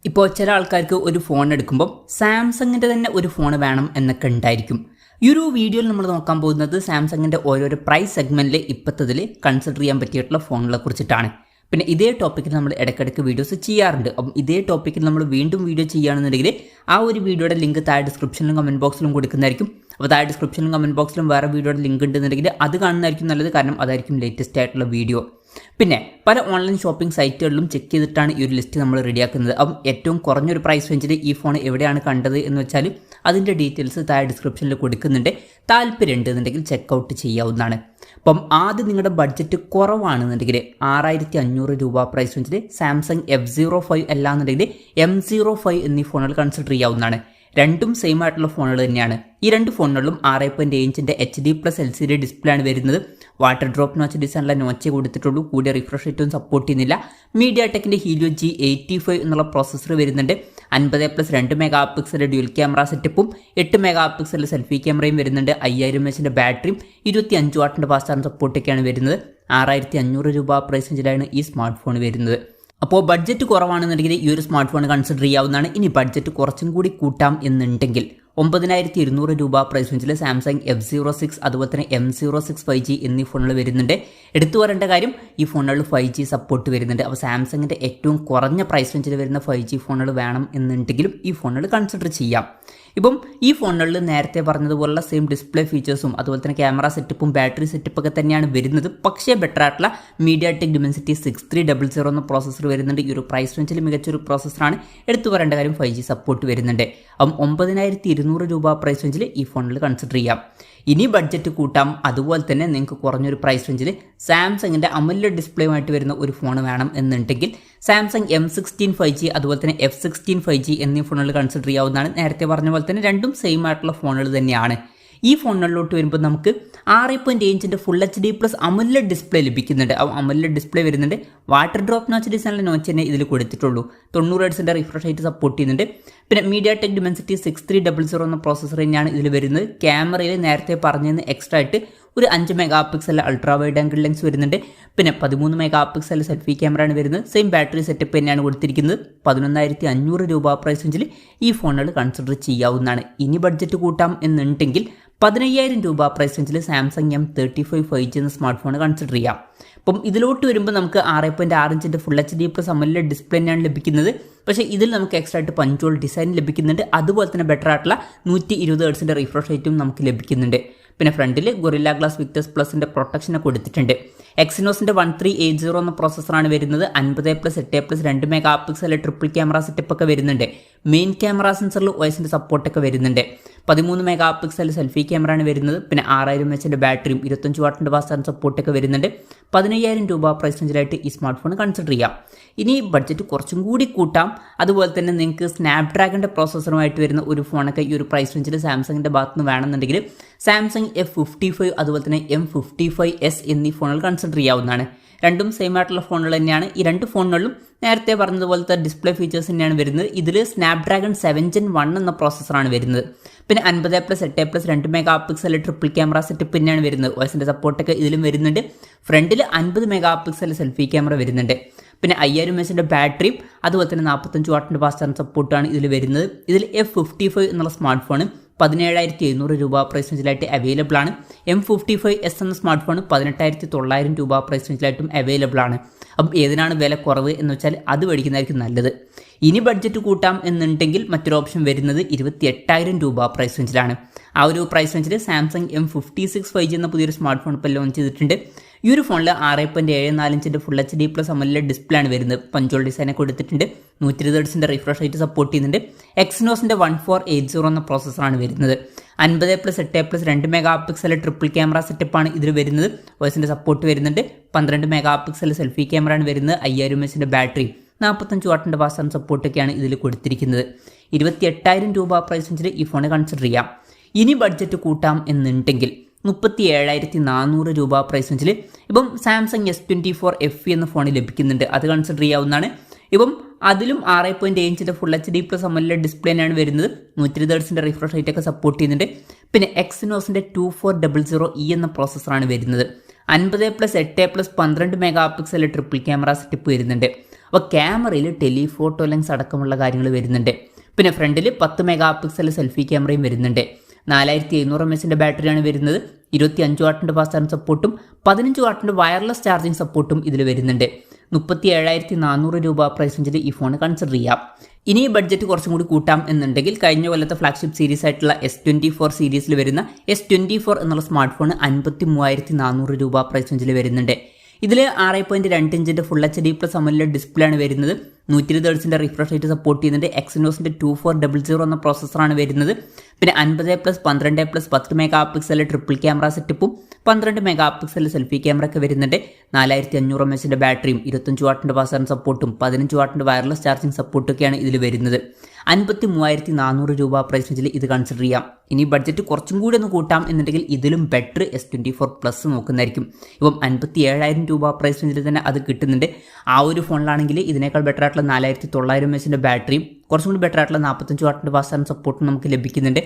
ഇപ്പോൾ ചില ആൾക്കാർക്ക് ഒരു ഫോൺ എടുക്കുമ്പോൾ സാംസങ്ങിൻ്റെ തന്നെ ഒരു ഫോൺ വേണം എന്നൊക്കെ ഉണ്ടായിരിക്കും. ഈ ഒരു വീഡിയോയിൽ നമ്മൾ നോക്കാൻ പോകുന്നത് സാംസങ്ങിൻ്റെ ഓരോരോ പ്രൈസ് സെഗ്മെൻറ്റിൽ ഇപ്പോഴത്തതിൽ കൺസിഡർ ചെയ്യാൻ പറ്റിയിട്ടുള്ള ഫോണുകളെ കുറിച്ചിട്ടാണ്. പിന്നെ ഇതേ ടോപ്പിക്കിൽ നമ്മൾ ഇടയ്ക്കിടയ്ക്ക് വീഡിയോസ് ചെയ്യാറുണ്ട്. അപ്പം ഇതേ ടോപ്പിക്കിൽ നമ്മൾ വീണ്ടും വീഡിയോ ചെയ്യുകയാണെന്നുണ്ടെങ്കിൽ ആ ഒരു വീഡിയോയുടെ ലിങ്ക് താഴെ ഡിസ്ക്രിപ്ഷനിലും കമൻറ്റ് ബോക്സിലും കൊടുക്കുന്നതായിരിക്കും. അപ്പോൾ താഴെ ഡിസ്ക്രിപ്ഷനിലും കമൻറ്റ് ബോക്സിലും വേറെ വീഡിയോയുടെ ലിങ്ക് ഉണ്ടെന്നുണ്ടെങ്കിൽ അത് കാണുന്നതായിരിക്കും നല്ലത്, കാരണം അതായിരിക്കും ലേറ്റസ്റ്റ് ആയിട്ടുള്ള വീഡിയോ. പിന്നെ പല ഓൺലൈൻ ഷോപ്പിംഗ് സൈറ്റുകളിലും ചെക്ക് ചെയ്തിട്ടാണ് ഈ ഒരു ലിസ്റ്റ് നമ്മൾ റെഡിയാക്കുന്നത്. അപ്പം ഏറ്റവും കുറഞ്ഞൊരു പ്രൈസ് റേഞ്ചിൽ ഈ ഫോൺ എവിടെയാണ് കണ്ടത് എന്ന് വെച്ചാൽ അതിൻ്റെ ഡീറ്റെയിൽസ് താഴെ ഡിസ്ക്രിപ്ഷനിൽ കൊടുക്കുന്നുണ്ട്. താല്പര്യം ഉണ്ടെന്നുണ്ടെങ്കിൽ ചെക്കൗട്ട് ചെയ്യാവുന്നതാണ്. അപ്പം ആദ്യം നിങ്ങളുടെ ബഡ്ജറ്റ് കുറവാണെന്നുണ്ടെങ്കിൽ 6500 രൂപ പ്രൈസ് റേഞ്ചിൽ സാംസങ് F05 അല്ലാന്നുണ്ടെങ്കിൽ M05 എന്നീ ഫോണുകൾ കൺസിഡർ ചെയ്യാവുന്നതാണ്. രണ്ടും സെയിം ആയിട്ടുള്ള ഫോണുകൾ തന്നെയാണ്. ഈ രണ്ട് ഫോണുകളിലും 6.7 ഇഞ്ചിൻ്റെ HD+LCD ഡിസ്പ്ലേ ആണ് വരുന്നത്. വാട്ടർ ഡ്രോപ്പ് നോച്ച് ഡിസൈനിലെ നോച്ചേ കൊടുത്തിട്ടുള്ളൂ. കൂടിയ റിഫ്രഷ് റേറ്റും സപ്പോർട്ട് ചെയ്യുന്നില്ല. മീഡിയ ടെക്കിൻ്റെ ഹീലിയോ G85 എന്നുള്ള പ്രോസസ്സർ വരുന്നുണ്ട്. 50+2 മെഗാ പിക്സൽ ഡ്യുവൽ ക്യാമറ സെറ്റപ്പും 8 മെഗാ പിക്സൽ സെൽഫി ക്യാമറയും വരുന്നുണ്ട്. 5000 mAh ബാറ്ററിയും 25 വാട്ടിൻ്റെ ഫാസ്റ്റ് ചാർജ് സപ്പോർട്ടൊക്കെയാണ് വരുന്നത്. 6500 രൂപ പ്രൈസ് റേഞ്ചിലാണ് ഈ സ്മാർട്ട് ഫോൺ വരുന്നത്. അപ്പോൾ ബഡ്ജറ്റ് കുറവാണെന്നുണ്ടെങ്കിൽ ഈ ഒരു സ്മാർട്ട് ഫോൺ കൺസിഡർ ചെയ്യാവുന്നതാണ്. ഇനി ബഡ്ജറ്റ് കുറച്ചും കൂടി കൂട്ടാം എന്നുണ്ടെങ്കിൽ 9200 രൂപ പ്രൈസ് റേഞ്ചിൽ സാംസങ് F06 അതുപോലെ തന്നെ M06 5G എന്നീ ഫോണുകൾ വരുന്നുണ്ട്. എടുത്തു പറയേണ്ട കാര്യം, ഈ ഫോണുകളിൽ 5G സപ്പോർട്ട് വരുന്നുണ്ട്. അപ്പോൾ സാംസങ്ങിൻ്റെ ഏറ്റവും കുറഞ്ഞ പ്രൈസ് റേഞ്ചിൽ വരുന്ന 5G ഫോണുകൾ വേണം എന്നുണ്ടെങ്കിലും ഈ ഫോണുകൾ കൺസിഡർ ചെയ്യാം. ഇപ്പം ഈ ഫോണുകളിൽ നേരത്തെ പറഞ്ഞതുപോലുള്ള സെയിം ഡിസ്പ്ലേ ഫീച്ചേഴ്സും അതുപോലെ തന്നെ ക്യാമറ സെറ്റപ്പും ബാറ്ററി സെറ്റപ്പൊക്കെ തന്നെയാണ് വരുന്നത്. പക്ഷേ ബെറ്റർ ആയിട്ടുള്ള മീഡിയ ടെക് ഡിമെൻസിറ്റി 6300 എന്ന പ്രോസസ്സർ വരുന്നുണ്ട്. ഈ ഒരു പ്രൈസ് റേഞ്ചിൽ മികച്ചൊരു പ്രോസസ്സറാണ്. എടുത്തു പറയേണ്ട കാര്യം 5G സപ്പോർട്ട് വരുന്നുണ്ട്. അപ്പം 9200 രൂപ പ്രൈസ് റേഞ്ചിൽ ഈ ഫോണിൽ കൺസിഡർ ചെയ്യാം. ഇനി ബഡ്ജറ്റ് കൂട്ടാം. അതുപോലെ തന്നെ നിങ്ങൾക്ക് കുറഞ്ഞൊരു പ്രൈസ് റേഞ്ചിൽ സാംസങ്ങിൻ്റെ അമോലെഡ് ഡിസ്പ്ലേയുമായിട്ട് വരുന്ന ഒരു ഫോൺ വേണം എന്നുണ്ടെങ്കിൽ സാംസങ് M16 5G അതുപോലെ തന്നെ F16 5G എന്നീ ഫോണുകൾ കൺസിഡർ ചെയ്യാവുന്നതാണ്. നേരത്തെ പറഞ്ഞ പോലെ തന്നെ രണ്ടും സെയിം ആയിട്ടുള്ള ഫോണുകൾ തന്നെയാണ്. ഈ ഫോണുകളിലോട്ട് വരുമ്പോൾ നമുക്ക് 6.7 ഇഞ്ചിൻ്റെ ഫുൾ HD+ അമോലെഡ് ഡിസ്പ്ലേ ലഭിക്കുന്നുണ്ട്. ആ അമോലെഡ് ഡിസ്പ്ലേ വരുന്നുണ്ട്. വാട്ടർ ഡ്രോപ്പ് നോച്ച് ഡിസൈനിലെ നോച്ച് തന്നെ ഇതിൽ കൊടുത്തിട്ടുള്ളൂ. 90 Hz റിഫ്രഷ് റേറ്റ് സപ്പോർട്ട് ചെയ്യുന്നുണ്ട്. പിന്നെ മീഡിയ ടെക് ഡിമെൻസിറ്റി 6300 എന്ന പ്രോസസ്സർ തന്നെയാണ് ഇതിൽ വരുന്നത്. ക്യാമറയിൽ നേരത്തെ പറഞ്ഞതിന് എക്സ്ട്രാ ആയിട്ട് ഒരു 5 mega pixel ultra wide angle lens വരുന്നുണ്ട്. പിന്നെ 13 മെഗാ പിക്സൽ സെൽഫി ക്യാമറയാണ് വരുന്നത്. സെയിം ബാറ്ററി സെറ്റപ്പ് തന്നെയാണ് കൊടുത്തിരിക്കുന്നത്. 11500 രൂപ പ്രൈസ് റേഞ്ചിൽ ഈ ഫോണുകൾ കൺസിഡർ ചെയ്യാവുന്നതാണ്. ഇനി ബഡ്ജറ്റ് കൂട്ടാം എന്നുണ്ടെങ്കിൽ 15000 രൂപ പ്രൈസ് റേഞ്ചിൽ സാംസങ് M35 5G എന്ന സ്മാർട്ട് ഫോൺ കൺസിഡർ ചെയ്യാം. അപ്പം ഇതിലോട്ട് വരുമ്പോൾ നമുക്ക് 6.6 ഇഞ്ചിൻ്റെ ഫുൾ HD+ അമോലെഡ് ഡിസ്പ്ലേ തന്നെയാണ് ലഭിക്കുന്നത്. പക്ഷേ ഇതിൽ നമുക്ക് എക്സ്ട്രാ ആയിട്ട് പഞ്ചോൾ ഡിസൈൻ ലഭിക്കുന്നുണ്ട്. അതുപോലെ തന്നെ ബെറ്റർ ആയിട്ടുള്ള 120 Hz റിഫ്രഷ് റേറ്റും നമുക്ക് ലഭിക്കുന്നുണ്ട്. പിന്നെ ഫ്രണ്ടിൽ ഗൊറില്ല ഗ്ലാസ് വിക്ടേഴ്സ് പ്ലസിൻ്റെ പ്രൊട്ടക്ഷനെ കൊടുത്തിട്ടുണ്ട്. എക്സിനോസിൻ്റെ 1380 എന്ന പ്രോസസ്സറാണ് വരുന്നത്. 50+8+2 mega pixel triple camera setup ഒക്കെ വരുന്നുണ്ട്. മെയിൻ ക്യാമറ സെൻസറിൽ OISൻ്റെ സപ്പോർട്ടൊക്കെ വരുന്നുണ്ട്. 13 മെഗാ പിക്സൽ സെൽഫി ക്യാമറയാണ് വരുന്നത്. പിന്നെ 6000 mAh ബാറ്ററിയും 25 വാട്ടിൻ്റെ ഫാസ്റ്റ് ചാർജ് സപ്പോർട്ടൊക്കെ വരുന്നുണ്ട്. 15000 രൂപ പ്രൈസ് റേഞ്ചിലായിട്ട് ഈ സ്മാർട്ട് ഫോൺ കൺസിഡർ ചെയ്യാം. ഇനി ബഡ്ജറ്റ് കുറച്ചും കൂടി കൂട്ടാം. അതുപോലെ തന്നെ നിങ്ങൾക്ക് സ്നാപ്ഡ്രാഗണിൻ്റെ പ്രോസസ്സറുമായിട്ട് വരുന്ന ഒരു ഫോണൊക്കെ ഈ ഒരു പ്രൈസ് റേഞ്ചിൽ സാംസങ്ങിൻ്റെ ഭാഗത്ത് നിന്ന് വേണമെന്നുണ്ടെങ്കിൽ സാംസങ് F55 അതുപോലെ തന്നെ M55s എന്നീ ഫോണുകൾ കൺസിഡർ ചെയ്യാവുന്നതാണ്. രണ്ടും സെയിം ആയിട്ടുള്ള ഫോണുകൾ തന്നെയാണ്. ഈ രണ്ട് ഫോണുകളിലും നേരത്തെ പറഞ്ഞതുപോലത്തെ ഡിസ്പ്ലേ ഫീച്ചേഴ്സ് തന്നെയാണ് വരുന്നത്. ഇതിൽ സ്നാപ്ഡ്രാഗൺ 7 Gen 1 എന്ന പ്രോസസ്സറാണ് വരുന്നത്. പിന്നെ 50+8+2 mega pixel triple camera setup തന്നെയാണ് വരുന്നത്. OISൻ്റെ സപ്പോർട്ടൊക്കെ ഇതിലും വരുന്നുണ്ട്. ഫ്രണ്ടിൽ 50 മെഗാ പിക്സൽ സെൽഫി ക്യാമറ വരുന്നുണ്ട്. പിന്നെ 5000 mAh ബാറ്ററിയും അതുപോലെ തന്നെ 45 വാട്ടിൻ്റെ ഫാസ്റ്റ് ചാർജ് സപ്പോർട്ടാണ് ഇതിൽ വരുന്നത്. ഇതിൽ F55 എന്നുള്ള സ്മാർട്ട് ഫോൺ 17700 രൂപ പ്രൈസ് റേഞ്ചിലായിട്ട് അവൈലബിൾ ആണ്. M55s എന്ന സ്മാർട്ട് ഫോൺ 18900 രൂപ പ്രൈസ് റേഞ്ചിലായിട്ടും അവൈലബിൾ ആണ്. അപ്പം ഏതിനാണ് വില കുറവ് എന്ന് വെച്ചാൽ അത് മേടിക്കുന്നതായിരിക്കും നല്ലത്. ഇനി ബഡ്ജറ്റ് കൂട്ടാം എന്നുണ്ടെങ്കിൽ മറ്റൊരു ഓപ്ഷൻ വരുന്നത് 28000 രൂപ പ്രൈസ് റേഞ്ചിലാണ്. ആ ഒരു പ്രൈസ് റേഞ്ചിൽ സാംസങ് M56 5G എന്ന പുതിയൊരു സ്മാർട്ട് ഫോൺ ഇപ്പോൾ ലോഞ്ച് ചെയ്തിട്ടുണ്ട്. ഈ ഒരു ഫോണിൽ 6.74 ഇഞ്ചിൻ്റെ ഫുൾ HD+ അമോലെഡ് ഡിസ്പ്ലേ ആണ് വരുന്നത്. പഞ്ചോൾ ഡിസൈനെ കൊടുത്തിട്ടുണ്ട്. 120 Hz റിഫ്രഷ് റേറ്റ് സപ്പോർട്ട് ചെയ്യുന്നുണ്ട്. എക്സിനോസിൻ്റെ 1480 എന്ന പ്രോസസ്സറാണ് വരുന്നത്. 50+8+2 മെഗാ പിക്സൽ ട്രിപ്പിൾ ക്യാമറ സെറ്റപ്പാണ് ഇതിൽ വരുന്നത്. OISൻ്റെ സപ്പോർട്ട് വരുന്നുണ്ട്. 12 മെഗാ പിക്സൽ സെൽഫി ക്യാമറയാണ് വരുന്നത്. 5000 mAh ബാറ്ററി 45 വാട്ടിൻ്റെ ഫാസ്റ്റ് ചാർജ് സപ്പോർട്ടൊക്കെയാണ് ഇതിൽ കൊടുത്തിരിക്കുന്നത്. 28000 രൂപ പ്രൈസ് റേഞ്ചിൽ ഈ ഫോൺ കൺസിഡർ ചെയ്യാം. ഇനി ബഡ്ജറ്റ് കൂട്ടാം എന്നുണ്ടെങ്കിൽ 37400 രൂപ പ്രൈസ് റേഞ്ചിൽ ഇപ്പം സാംസങ് S24 FE എന്ന ഫോൺ ലഭിക്കുന്നുണ്ട്. അത് കൺസിഡർ ചെയ്യാവുന്നതാണ്. ഇപ്പം അതിലും 6.7 ഇഞ്ചിൻ്റെ ഫുൾ HD+ അമോലെഡ് ഡിസ്പ്ലേ തന്നെയാണ് വരുന്നത്. 120 Hz റിഫ്രഷ് റേറ്റ് ഒക്കെ സപ്പോർട്ട് ചെയ്യുന്നുണ്ട്. പിന്നെ എക്സിനോസിൻ്റെ 2400E എന്ന പ്രോസസ്സറാണ് വരുന്നത്. 50+8+12 mega pixel triple camera setup വരുന്നുണ്ട്. അപ്പോൾ ക്യാമറയിൽ ടെലിഫോട്ടോ ലെൻസ് അടക്കമുള്ള കാര്യങ്ങൾ വരുന്നുണ്ട്. പിന്നെ ഫ്രണ്ടിൽ 10 മെഗാ പിക്സൽ സെൽഫി ക്യാമറയും വരുന്നുണ്ട്. 4700 mAh ബാറ്ററിയാണ് വരുന്നത്. 25 വാട്ടിൻ്റെ ഫാസ്റ്റ് ചാർജിങ് സപ്പോർട്ടും 15 വാട്ടിൻ്റെ വയർലെസ് ചാർജിങ് സപ്പോർട്ടും ഇതിൽ വരുന്നുണ്ട്. 37,400 രൂപ പ്രൈസ് റേഞ്ചിൽ ഈ ഫോൺ കൺസിഡർ ചെയ്യാം. ഇനി ബഡ്ജറ്റ് കുറച്ചും കൂടി കൂട്ടാം എന്നുണ്ടെങ്കിൽ കഴിഞ്ഞ കൊല്ലത്തെ ഫ്ലാഗ്ഷിപ്പ് സീരീസ് ആയിട്ടുള്ള S24 സീരീസിൽ വരുന്ന S24 എന്നുള്ള സ്മാർട്ട് ഫോൺ 53,400 രൂപ പ്രൈസ് റേഞ്ചിൽ വരുന്നുണ്ട്. ഇതിൽ 6.2 ഇഞ്ചിൻ്റെ ഫുൾ HD+ AMOLED ഡിസ്പ്ലേ ആണ് വരുന്നത്. 120 Hz റിഫ്രഷ് റേറ്റ് സപ്പോർട്ട് ചെയ്യുന്നുണ്ട്. Exynosന്റെ 2400 എന്ന പ്രോസസ്സറാണ് വരുന്നത്. പിന്നെ 50+12+10 മെഗാ പിക്സൽ ട്രിപ്പിൾ ക്യാമറ സെറ്റപ്പും 12 മെഗാ പിക്സൽ സെൽഫി ക്യാമറ ഒക്കെ വരുന്നുണ്ട്. 4500 mAh ബാറ്ററിയും 25 വാട്ടിൻ്റെ ഫാസ്റ്റ് ചാർജിങ് സപ്പോർട്ടും 15 വാട്ടിൻ്റെ വയർലെസ് ചാർജിങ് സപ്പോർട്ടൊക്കെയാണ് ഇതിൽ വരുന്നത്. 53,400 രൂപ പ്രൈസ് റേഞ്ചിൽ ഇത് കൺസിഡർ ചെയ്യാം. ഇനി ബഡ്ജറ്റ് കുറച്ചും കൂടി ഒന്ന് കൂട്ടാം എന്നുണ്ടെങ്കിൽ ഇതിലും ബെറ്റർ S24 Plus നോക്കുന്നതായിരിക്കും. ഇപ്പം 57,000 രൂപ പ്രൈസ് റേഞ്ചിൽ തന്നെ അത് കിട്ടുന്നുണ്ട്. ആ ഒരു ഫോണിലാണെങ്കിൽ ഇതിനേക്കാൾ ബെറ്റർ ആയിട്ടുള്ള 4900 mAh ബാറ്ററിയും കുറച്ചും കൂടി ബെറ്റർ ആയിട്ടുള്ള 45 വാട്ടിൻ്റെ ഫാസ്റ്റ് ചാർജിങ് സപ്പോർട്ടും നമുക്ക് ലഭിക്കുന്നുണ്ട്.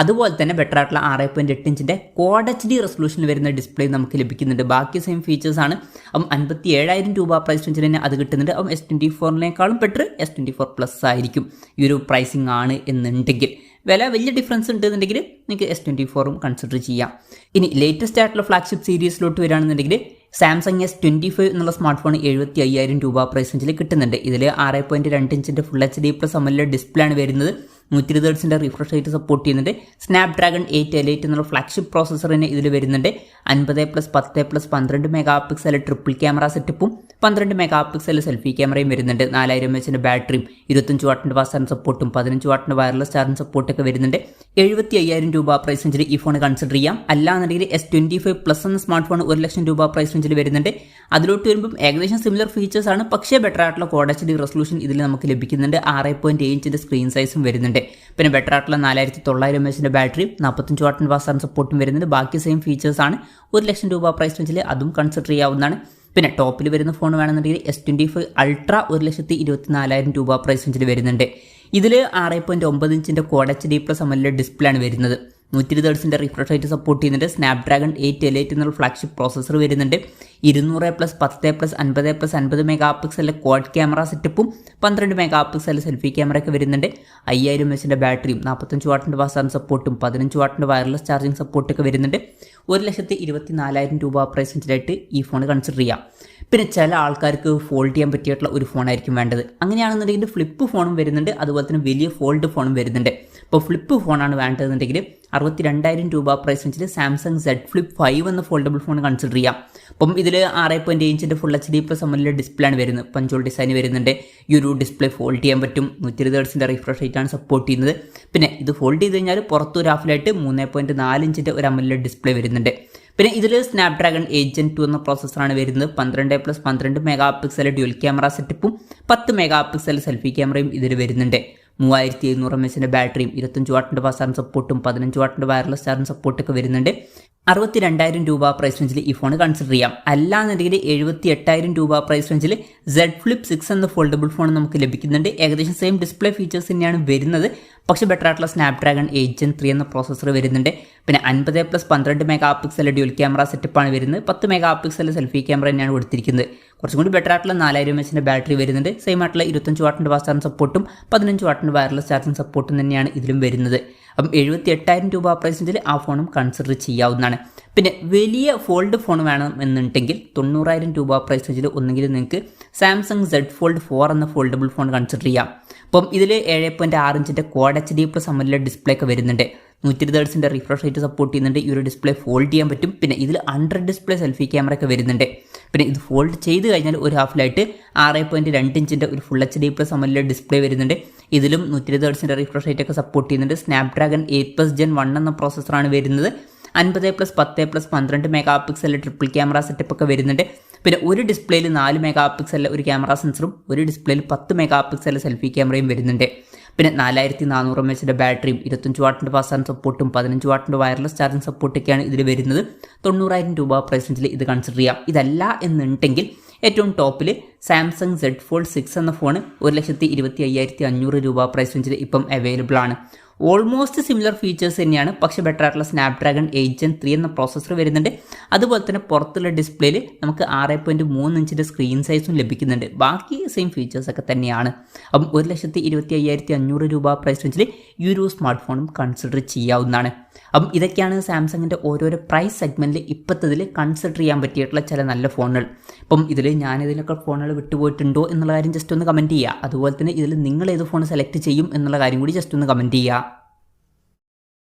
അതുപോലെ തന്നെ ബെറ്റർ ആയിട്ടുള്ള 6.8 ഇഞ്ചിൻ്റെ ക്വാഡ് HD റെസൊല്യൂഷനിൽ വരുന്ന ഡിസ്പ്ലേ നമുക്ക് ലഭിക്കുന്നുണ്ട്. ബാക്കി സെയിം ഫീച്ചേഴ്സ് ആണ്. അപ്പം 57,000 രൂപ പ്രൈസ് റേഞ്ചിൽ തന്നെ അത് കിട്ടുന്നുണ്ട്. അപ്പം S24നേക്കാളും ബെറ്റർ S24 Plus ആയിരിക്കും ഈ ഒരു പ്രൈസിങ് ആണ് എന്നുണ്ടെങ്കിൽ. വില വലിയ ഡിഫറൻസ് ഉണ്ടെന്നുണ്ടെങ്കിൽ നിങ്ങൾക്ക് S24 കൺസിഡർ ചെയ്യാം. ഇനി ലേറ്റസ്റ്റ് ആയിട്ടുള്ള ഫ്ലാഗ്ഷിപ്പ് സീരീസിലോട്ട് വരികയാണെന്നുണ്ടെങ്കിൽ സാംസങ് S25 എന്നുള്ള സ്മാർട്ട് ഫോൺ 75,000 രൂപ പ്രൈസ് റേഞ്ചിൽ കിട്ടുന്നുണ്ട്. ഇതിൽ 6.2 ഇഞ്ചിൻ്റെ ഫുൾ HD+ AMOLED ഡിസ്പ്ലേ ആണ് വരുന്നത്. 120 Hz റിഫ്രഷ് റേറ്റ് സപ്പോർട്ട് ചെയ്യുന്നുണ്ട്. സ്നാപ്ഡ്രാഗൺ 888 എന്നുള്ള ഫ്ലാഗ്ഷിപ്പ് പ്രോസസ്സറിന് ഇതിൽ വരുന്നുണ്ട്. 50+10+12 മെഗാ പിക്സൽ ട്രിപ്പിൾ ക്യാമറ സെറ്റപ്പും 12 മെഗാ പിക്സൽ സെൽഫി ക്യാമറയും വരുന്നുണ്ട്. 4000 mAh ബാറ്ററിയും 25 വാട്ടിൻ്റെ ഫാസ്റ്റ് ചാർജിങ് സപ്പോർട്ടും 15 വാട്ടിൻ്റെ വയർലെസ് ചാർജിങ് സപ്പോർട്ടൊക്കെ വരുന്നുണ്ട്. 75,000 രൂപ പ്രൈസ് റേഞ്ചിൽ ഈ ഫോൺ കൺസിഡർ ചെയ്യാം. അല്ലാന്നുണ്ടെങ്കിൽ S25 Plus എന്ന സ്മാർട്ട് ഫോൺ 1,00,000 രൂപ പ്രൈസ് റേഞ്ചിൽ വരുന്നുണ്ട്. അതിലോട്ട് വരുമ്പം ഏകദേശം സിമിലർ ഫീച്ചേഴ്സ് ആണ്. പക്ഷേ ബെറ്റർ ആയിട്ടുള്ള ക്വാഡ് HD റെസൊല്യൂഷൻ ഇതിൽ നമുക്ക് ലഭിക്കുന്നുണ്ട്. 6.7 ഇഞ്ചിൻ്റെ സ്ക്രീൻ സൈസും വരുന്നുണ്ട്. പിന്നെ ബെറ്റർ ആയിട്ടുള്ള 4900 mAh ബാറ്ററിയും 45 വാട്ടിൻ്റെ ഫാസ്റ്റ് ചാർജിങ് സപ്പോർട്ടും വരുന്നുണ്ട്. ബാക്കി സെയിം ഫീച്ചേഴ്സ് ആണ്. 1,00,000 രൂപ പ്രൈസ് റേഞ്ചിൽ അതും കൺസിഡർ ചെയ്യാവുന്നതാണ്. പിന്നെ ടോപ്പിൽ വരുന്ന ഫോൺ വേണമെന്നുണ്ടെങ്കിൽ S25 Ultra 1,24,000 രൂപ പ്രൈസ് റേഞ്ചിൽ വരുന്നുണ്ട്. ഇതിൽ 6.9 ഇഞ്ചിൻ്റെ ക്വാഡ് HD+ AMOLED ഡിസ്പ്ലേ ആണ് വരുന്നത്. 120 Hz റിഫ്രഷ് റേറ്റ് സപ്പോർട്ട് ചെയ്യുന്നുണ്ട്. സ്നാപ്ഡ്രാഗൺ 888 എന്നുള്ള ഫ്ലാഗ്ഷിപ്പ് പ്രോസസ്സർ വരുന്നുണ്ട്. 200+10+50+50 മെഗാ പിക്സലിലെ ക്വാഡ് ക്യാമറ സെറ്റപ്പും 12 മെഗാ പിക്സൽ സെൽഫി ക്യാമറ ഒക്കെ വരുന്നുണ്ട്. 5000 mAh ബാറ്ററിയും 45 വാട്ടിൻ്റെ ഫാസ്റ്റ് ചാർജിങ് സപ്പോർട്ടും 15 വാട്ടിൻ്റെ വയർലെസ് ചാർജിങ് സപ്പോർട്ടൊക്കെ വരുന്നുണ്ട്. 1,24,000 രൂപ പ്രൈസ് റേഞ്ചിലായിട്ട് ഈ ഫോൺ കൺസിഡർ ചെയ്യാം. പിന്നെ ചില ആൾക്കാർക്ക് ഫോൾഡ് ചെയ്യാൻ പറ്റിയിട്ടുള്ള ഒരു ഫോണായിരിക്കും വേണ്ടത്. അങ്ങനെയാണെന്നുണ്ടെങ്കിൽ ഫ്ലിപ്പ് ഫോണും വരുന്നുണ്ട്. അതുപോലെ തന്നെ വലിയ ഫോൾഡ് ഫോണും വരുന്നുണ്ട്. ഇപ്പോൾ ഫ്ലിപ്പ് ഫോണാണ് വേണ്ടതെന്നുണ്ടെങ്കിൽ 62,000 രൂപ പ്രൈസ് റേഞ്ചിൽ സാംസങ് Z Flip 5 എന്ന ഫോൾഡബിൾ ഫോൺ കൺസിഡർ ചെയ്യാം. അപ്പം ഇതിൽ 6.7 ഇഞ്ചിൻ്റെ ഫുൾ HD+ AMOLED ഡിസ്പ്ലേ ആണ് വരുന്നത്. പഞ്ചോൾ ഡിസൈൻ വരുന്നുണ്ട്. ഈ ഒരു ഡിസ്പ്ലേ ഫോൾഡ് ചെയ്യാൻ പറ്റും. 120 Hz റിഫ്രഷ് റേറ്റ് ആണ് സപ്പോർട്ട് ചെയ്യുന്നത്. പിന്നെ ഇത് ഫോൾഡ് ചെയ്ത് കഴിഞ്ഞാൽ പുറത്തൊരു ഹാഫിലായിട്ട് 3.4 ഇഞ്ചിൻ്റെ ഒരു AMOLED ഡിസ്പ്ലേ വരുന്നുണ്ട്. പിന്നെ ഇതിൽ സ്നാപ്ഡ്രാഗൺ 8 Gen 2 എന്ന പ്രോസസ്സറാണ് വരുന്നത്. 12+12 മെഗാ പിക്സൽ ഡ്യുവൽ ക്യാമറ സെറ്റപ്പും 10 മെഗാ പിക്സൽ സെൽഫി ക്യാമറയും ഇതിൽ വരുന്നുണ്ട്. 3700 mAh ബാറ്ററിയും 25 വാട്ടിൻ്റെ ഫാസ്റ്റ് ചാർജിങ് സപ്പോർട്ടും 15 വാട്ടിൻ്റെ വയർലെസ് ചാർജിങ് സപ്പോർട്ടൊക്കെ വരുന്നുണ്ട്. 62,000 രൂപ പ്രൈസ് റേഞ്ചിൽ ഈ ഫോൺ കൺസിഡർ ചെയ്യാം. അല്ലാന്നുണ്ടെങ്കിൽ 78,000 രൂപ പ്രൈസ് റേഞ്ചിൽ Z Flip 6 എന്ന ഫോൾഡബിൾ ഫോൺ നമുക്ക് ലഭിക്കുന്നുണ്ട്. ഏകദേശം സെയിം ഡിസ്പ്ലേ ഫീച്ചേഴ്സ് തന്നെയാണ് വരുന്നത്. പക്ഷേ ബെറ്റർ ആയിട്ടുള്ള സ്നാപ്ഡ്രാഗൺ 8 Gen 3 എന്ന പ്രോസസ്സർ വരുന്നുണ്ട്. പിന്നെ 50+12 മെഗാ പിക്സൽ ഡ്യുവൽ ക്യാമറ സെറ്റപ്പാണ് വരുന്നത്. 10 മെഗാ പിക്സൽ സെൽഫി ക്യാമറ തന്നെയാണ് കൊടുത്തിരിക്കുന്നത്. കുറച്ചും കൂടി ബെറ്റർ ആയിട്ടുള്ള 4000 mAh ബാറ്ററി വരുന്നുണ്ട്. സെയിം ആയിട്ടുള്ള 25 വാട്ടിൻ്റെ ഫാസ്റ്റ് ചാർജിങ് സപ്പോർട്ടും 15 വാട്ടിൻ്റെ വയർലെസ് ചാർജിങ് സപ്പോർട്ടും തന്നെയാണ് ഇതിലും വരുന്നത്. അപ്പം 78,000 രൂപ പ്രൈസ് റേഞ്ചിൽ ആ ഫോണും കൺസിഡർ ചെയ്യാവുന്നതാണ്. പിന്നെ വലിയ ഫോൾഡ് ഫോൺ വേണം എന്നുണ്ടെങ്കിൽ 90,000 രൂപ പ്രൈസ് റേഞ്ചിൽ ഒന്നെങ്കിൽ നിങ്ങൾക്ക് സാംസങ് Z Fold 4 എന്ന ഫോൾഡബിൾ ഫോൺ കൺസിഡർ ചെയ്യാം. അപ്പം ഇതിൽ 7.6 ഇഞ്ചിൻ്റെ ക്വാഡ് HD+ AMOLED ഡിസ്പ്ലേ ഒക്കെ വരുന്നുണ്ട്. 120 Hz റിഫ്രഷ് റേറ്റ് സപ്പോർട്ട് ചെയ്യുന്നുണ്ട്. ഈ ഒരു ഡിസ്പ്ലേ ഫോൾഡ് ചെയ്യാൻ പറ്റും. പിന്നെ ഇതിൽ അണ്ടർ ഡിസ്പ്ലേ സെൽഫി ക്യാമറ ഒക്കെ വരുന്നുണ്ട്. പിന്നെ ഇത് ഫോൾഡ് ചെയ്ത് കഴിഞ്ഞാൽ ഒരു ഹാഫിലായിട്ട് 6.2 ഇഞ്ചിൻ്റെ ഒരു ഫുൾ HD+ AMOLED ഡിസ്പ്ലേ വരുന്നുണ്ട്. ഇതിലും 120 Hz റിഫ്രഷ് റേറ്റ് ഒക്കെ സപ്പോർട്ട് ചെയ്യുന്നുണ്ട്. സ്നാപ്ഡ്രാഗൺ 8+ Gen 1 എന്ന പ്രോസസ്സറാണ് വരുന്നത്. 50+10+12 mega pixel triple camera setup ഒക്കെ വരുന്നുണ്ട്. പിന്നെ ഒരു ഡിസ്പ്ലേയിൽ 4 മെഗാ പിക്സലിലെ ഒരു ക്യാമറ സെൻസറും ഒരു ഡിസ്പ്ലേയിൽ 10 മെഗാ പിക്സൽ സെൽഫി ക്യാമറയും വരുന്നുണ്ട്. പിന്നെ 4400 mAh ബാറ്ററിയും 25 വാട്ടിൻ്റെ ഫാസ്റ്റ് ചാർജിങ് സപ്പോർട്ടും 15 വാട്ടിൻ്റെ വയർലെസ് ചാർജിങ് സപ്പോർട്ടൊക്കെയാണ് ഇതിൽ വരുന്നത്. 90,000 രൂപ പ്രൈസ് റേഞ്ചിൽ ഇത് കൺസിഡർ ചെയ്യാം. ഇതല്ല എന്നുണ്ടെങ്കിൽ ഏറ്റവും ടോപ്പിൽ സാംസങ് Z Fold 6 എന്ന ഫോൺ 1,25,500 രൂപ പ്രൈസ് റേഞ്ചിൽ ഇപ്പം അവൈലബിൾ ആണ്. ഓൾമോസ്റ്റ് സിമിലർ ഫീച്ചേഴ്സ് തന്നെയാണ്, പക്ഷേ ബെറ്റർ ആയിട്ടുള്ള സ്നാപ്ഡ്രാഗൺ 8 Gen 3 എന്ന പ്രോസസ്സർ വരുന്നുണ്ട്. അതുപോലെ തന്നെ പുറത്തുള്ള ഡിസ്പ്ലേയിൽ നമുക്ക് 6.3 ഇഞ്ചിൻ്റെ സ്ക്രീൻ സൈസും ലഭിക്കുന്നുണ്ട്. ബാക്കി സെയിം ഫീച്ചേഴ്സ് ഒക്കെ തന്നെയാണ്. അപ്പം 1,25,500 രൂപ പ്രൈസ് റേഞ്ചിൽ ഈ ഒരു സ്മാർട്ട് ഫോണും കൺസിഡർ ചെയ്യാവുന്നതാണ്. അപ്പം ഇതൊക്കെയാണ് സാംസങ്ങിൻ്റെ ഓരോരോ പ്രൈസ് സെഗ്മെൻറ്റിൽ ഇപ്പോഴത്തതിൽ കൺസിഡർ ചെയ്യാൻ പറ്റിയിട്ടുള്ള ചില നല്ല ഫോണുകൾ. ഇപ്പം ഇതിൽ ഞാനിതിലൊക്കെ ഫോണുകൾ വിട്ടുപോയിട്ടുണ്ടോ എന്നുള്ള കാര്യം ജസ്റ്റ് ഒന്ന് കമൻറ്റ് ചെയ്യുക. അതുപോലെ തന്നെ ഇതിൽ നിങ്ങൾ ഏത് ഫോൺ സെലക്ട് ചെയ്യും എന്നുള്ള കാര്യം കൂടി ജസ്റ്റ് ഒന്ന് കമൻറ്റ് ചെയ്യുക.